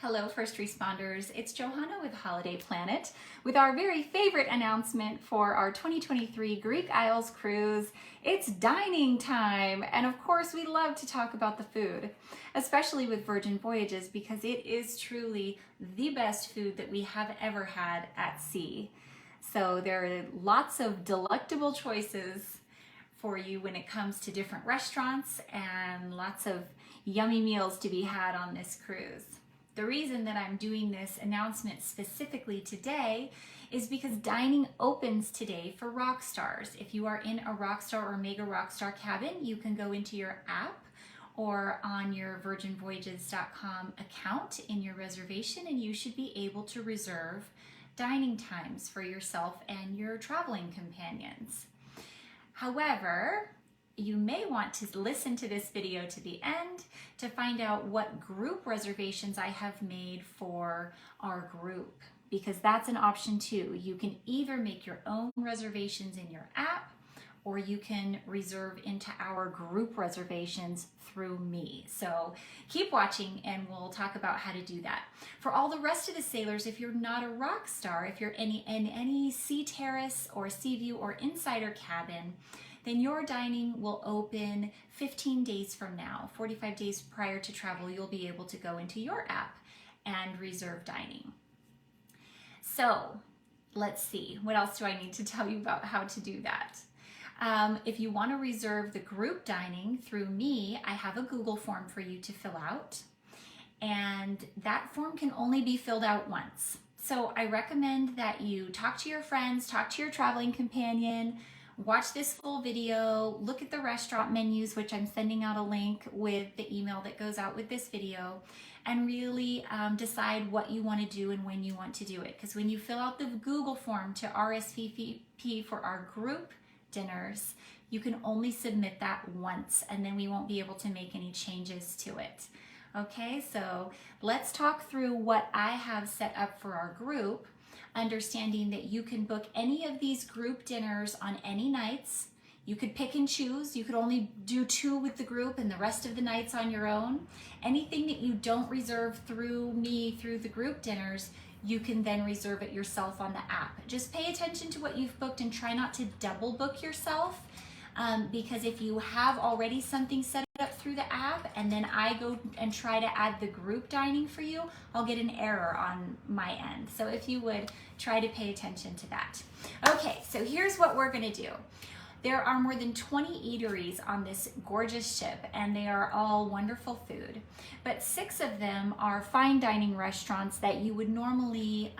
Hello, first responders. It's Johanna with Holiday Planet with our very favorite announcement for our 2023 Greek Isles cruise. It's dining time. And of course, we love to talk about the food, especially with Virgin Voyages, because it is truly the best food that we have ever had at sea. So there are lots of delectable choices for you when it comes to different restaurants and lots of yummy meals to be had on this cruise. The reason that I'm doing this announcement specifically today is because dining opens today for rock stars. If you are in a Rockstar or Mega Rockstar cabin, you can go into your app or on your virginvoyages.com account in your reservation, and you should be able to reserve dining times for yourself and your traveling companions. However, you may want to listen to this video to the end to find out what group reservations I have made for our group, because that's an option too. You can either make your own reservations in your app, or you can reserve into our group reservations through me. So keep watching and we'll talk about how to do that. For all the rest of the sailors, if you're not a rock star, if you're in any Sea Terrace or Sea View or Insider cabin, then your dining will open 15 days from now. 45 days prior to travel, you'll be able to go into your app and reserve dining. So let's see, what else do I need to tell you about how to do that? If you want to reserve the group dining through me, I have a Google form for you to fill out. And that form can only be filled out once. So I recommend that you talk to your friends, talk to your traveling companion, watch this full video, look at the restaurant menus, which I'm sending out a link with the email that goes out with this video, and really decide what you want to do and when you want to do it. Because when you fill out the Google form to RSVP for our group dinners, you can only submit that once, and then we won't be able to make any changes to it. Okay, so let's talk through what I have set up for our group, understanding that you can book any of these group dinners on any nights. You could pick and choose. You could only do 2 with the group and the rest of the nights on your own. Anything that you don't reserve through me, through the group dinners, you can then reserve it yourself on the app. Just pay attention to what you've booked and try not to double book yourself, because if you have already something set up through the app and then I go and try to add the group dining for you, I'll get an error on my end. So if you would try to pay attention to that. Okay, so here's what we're gonna do. There are more than 20 eateries on this gorgeous ship, and they are all wonderful food. But 6 of them are fine dining restaurants that you would normally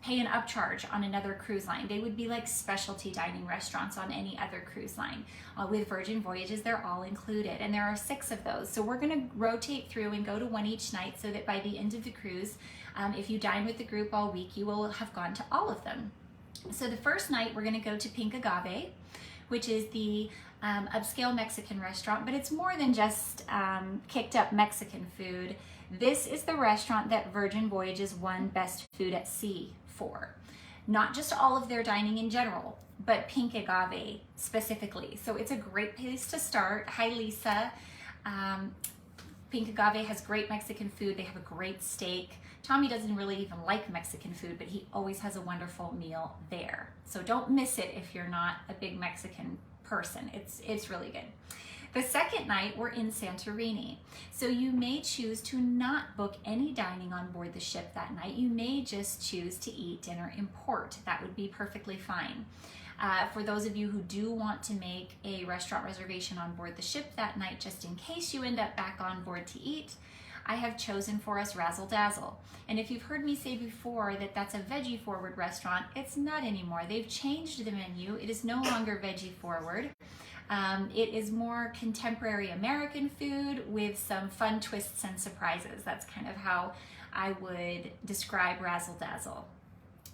pay an upcharge on another cruise line. They would be like specialty dining restaurants on any other cruise line. With Virgin Voyages, they're all included, and there are 6 of those. So we're gonna rotate through and go to one each night so that by the end of the cruise, if you dine with the group all week, you will have gone to all of them. So the first night, we're gonna go to Pink Agave, which is the upscale Mexican restaurant, but it's more than just kicked up Mexican food. This is the restaurant that Virgin Voyages won Best Food at Sea for. Not just all of their dining in general, but Pink Agave specifically. So it's a great place to start. Hi, Lisa. Pink Agave has great Mexican food. They have a great steak. Tommy doesn't really even like Mexican food, but he always has a wonderful meal there. So don't miss it if you're not a big Mexican person. It's really good. The second night, we're in Santorini. So you may choose to not book any dining on board the ship that night. You may just choose to eat dinner in port. That would be perfectly fine. For those of you who do want to make a restaurant reservation on board the ship that night, just in case you end up back on board to eat, I have chosen for us Razzle Dazzle. And if you've heard me say before that that's a veggie forward restaurant, it's not anymore. They've changed the menu. It is no longer veggie forward. It is more contemporary American food with some fun twists and surprises. That's kind of how I would describe Razzle Dazzle.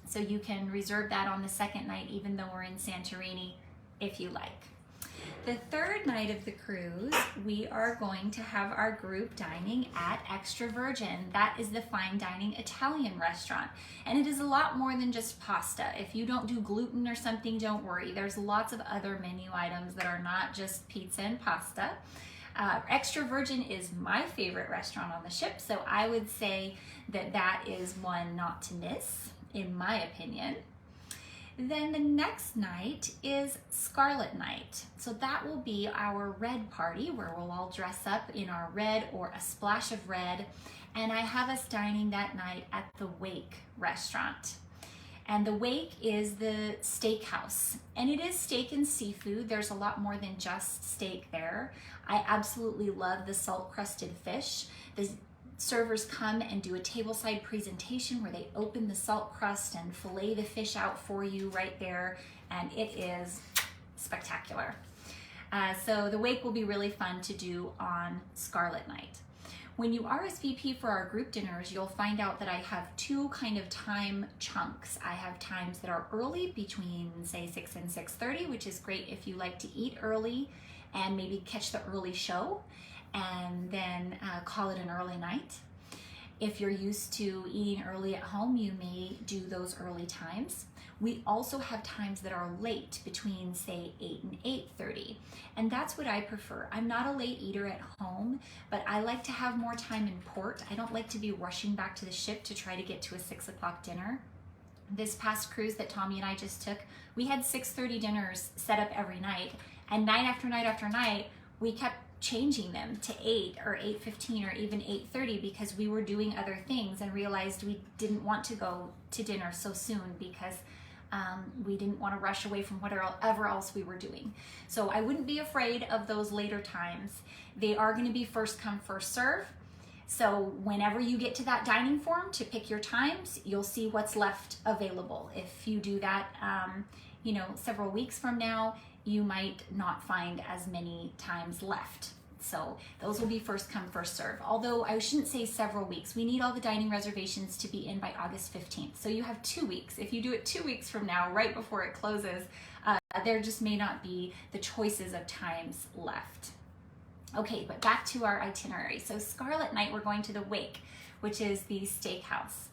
So you can reserve that on the second night, even though we're in Santorini, if you like. The third night of the cruise, we are going to have our group dining at Extra Virgin. That is the fine dining Italian restaurant. And it is a lot more than just pasta. If you don't do gluten or something, don't worry. There's lots of other menu items that are not just pizza and pasta. Extra Virgin is my favorite restaurant on the ship, so I would say that that is one not to miss, in my opinion. Then the next night is Scarlet Night. So that will be our red party where we'll all dress up in our red or a splash of red. And I have us dining that night at the Wake restaurant. And the Wake is the steakhouse. And it is steak and seafood. There's a lot more than just steak there. I absolutely love the salt-crusted fish. The servers come and do a tableside presentation where they open the salt crust and fillet the fish out for you right there, and it is spectacular. So the Wake will be really fun to do on Scarlet Night. When you RSVP for our group dinners, you'll find out that I have two kind of time chunks. I have times that are early between say 6 and 6:30, which is great if you like to eat early and maybe catch the early show, and then call it an early night. If you're used to eating early at home, you may do those early times. We also have times that are late between say 8 and 8:30, and that's what I prefer. I'm not a late eater at home, but I like to have more time in port. I don't like to be rushing back to the ship to try to get to a 6 o'clock dinner. This past cruise that Tommy and I just took, we had 6:30 dinners set up every night, and night after night after night, we kept changing them to 8 or 8:15 or even 8:30 because we were doing other things and realized we didn't want to go to dinner so soon because we didn't want to rush away from whatever else we were doing. So I wouldn't be afraid of those later times. They are going to be first come, first serve. So whenever you get to that dining form to pick your times, you'll see what's left available. If you do that, several weeks from now, you might not find as many times left. So those will be first come, first serve. Although I shouldn't say several weeks. We need all the dining reservations to be in by August 15th. So you have 2 weeks. If you do it 2 weeks from now, right before it closes, there just may not be the choices of times left. Okay, but back to our itinerary. So Scarlet Night, we're going to the Wake, which is the steakhouse.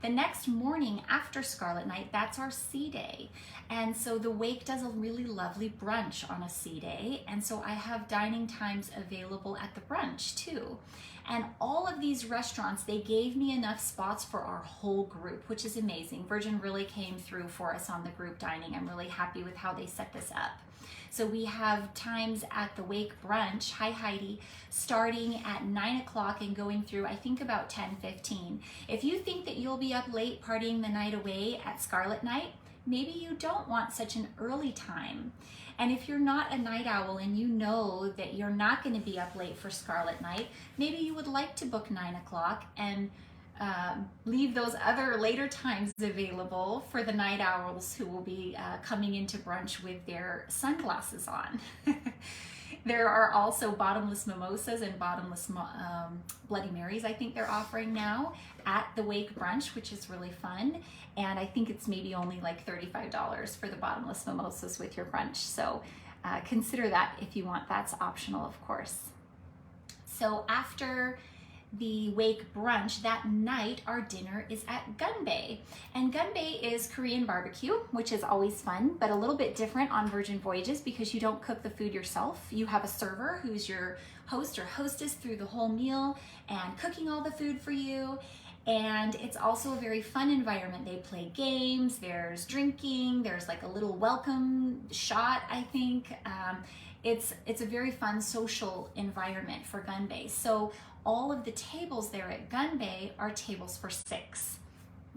The next morning after Scarlet Night, that's our sea day. And so the Wake does a really lovely brunch on a sea day. And so I have dining times available at the brunch too. And all of these restaurants, they gave me enough spots for our whole group, which is amazing. Virgin really came through for us on the group dining. I'm really happy with how they set this up. So we have times at the Wake brunch, hi Heidi, starting at 9 o'clock and going through, I think about 10:15. If you think that you'll be up late partying the night away at Scarlet Night, maybe you don't want such an early time. And if you're not a night owl and you know that you're not going to be up late for Scarlet Night, maybe you would like to book 9 o'clock and leave those other later times available for the night owls who will be coming into brunch with their sunglasses on. There are also bottomless mimosas and bottomless Bloody Marys, I think they're offering now at the Wake brunch, which is really fun. And I think it's maybe only like $35 for the bottomless mimosas with your brunch. So consider that if you want. That's optional, of course. So after the Wake brunch, that night our dinner is at Gunbay. And Gunbay is Korean barbecue, which is always fun, but a little bit different on Virgin Voyages because you don't cook the food yourself. You have a server who's your host or hostess through the whole meal and cooking all the food for you. And it's also a very fun environment. They play games, there's drinking, there's like a little welcome shot, I think. It's a very fun social environment for Gunbay. So all of the tables there at Gunbay are tables for 6,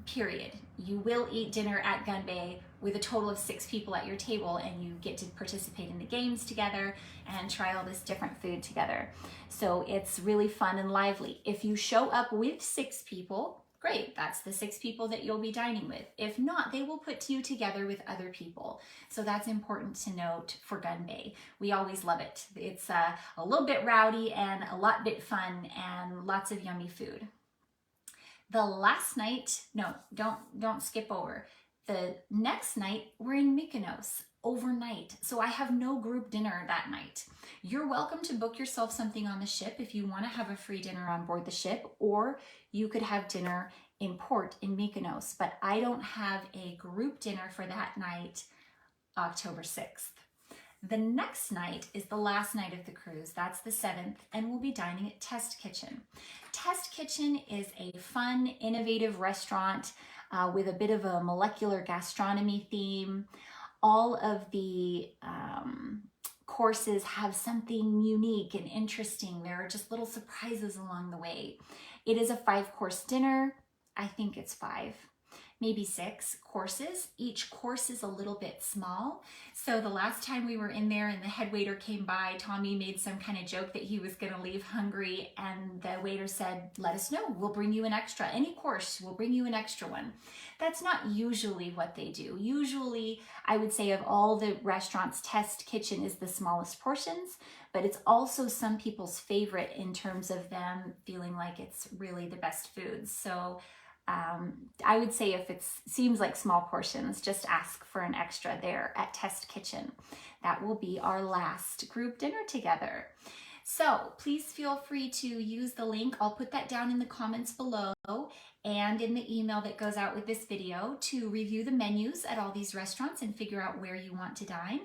period. You will eat dinner at Gunbay with a total of 6 people at your table, and you get to participate in the games together and try all this different food together. So it's really fun and lively. If you show up with 6 people, great, that's the 6 people that you'll be dining with. If not, they will put you together with other people. So that's important to note for Gunbay. We always love it. It's a little bit rowdy and a lot bit fun and lots of yummy food. The last night, no, don't skip over. The next night, we're in Mykonos overnight. So I have no group dinner that night. You're welcome to book yourself something on the ship if you want to have a free dinner on board the ship, or you could have dinner in port in Mykonos, but I don't have a group dinner for that night, October 6th. The next night is the last night of the cruise. That's the 7th, and we'll be dining at Test Kitchen. Test Kitchen is a fun, innovative restaurant with a bit of a molecular gastronomy theme. All of the courses have something unique and interesting. There are just little surprises along the way. It is a 5-course dinner. I think it's 5, maybe 6 courses. Each course is a little bit small. So the last time we were in there and the head waiter came by, Tommy made some kind of joke that he was going to leave hungry, and the waiter said, let us know, we'll bring you an extra. Any course, we'll bring you an extra one. That's not usually what they do. Usually, I would say of all the restaurants, Test Kitchen is the smallest portions, but it's also some people's favorite in terms of them feeling like it's really the best foods. So I would say if it seems like small portions, just ask for an extra there at Test Kitchen. That will be our last group dinner together. So please feel free to use the link. I'll put that down in the comments below and in the email that goes out with this video to review the menus at all these restaurants and figure out where you want to dine.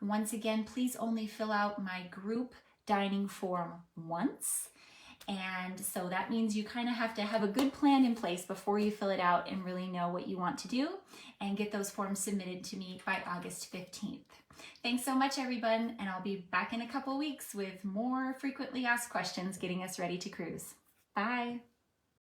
Once again, please only fill out my group dining form once. And so that means you kind of have to have a good plan in place before you fill it out and really know what you want to do and get those forms submitted to me by August 15th. Thanks so much, everyone, and I'll be back in a couple weeks with more frequently asked questions getting us ready to cruise. Bye.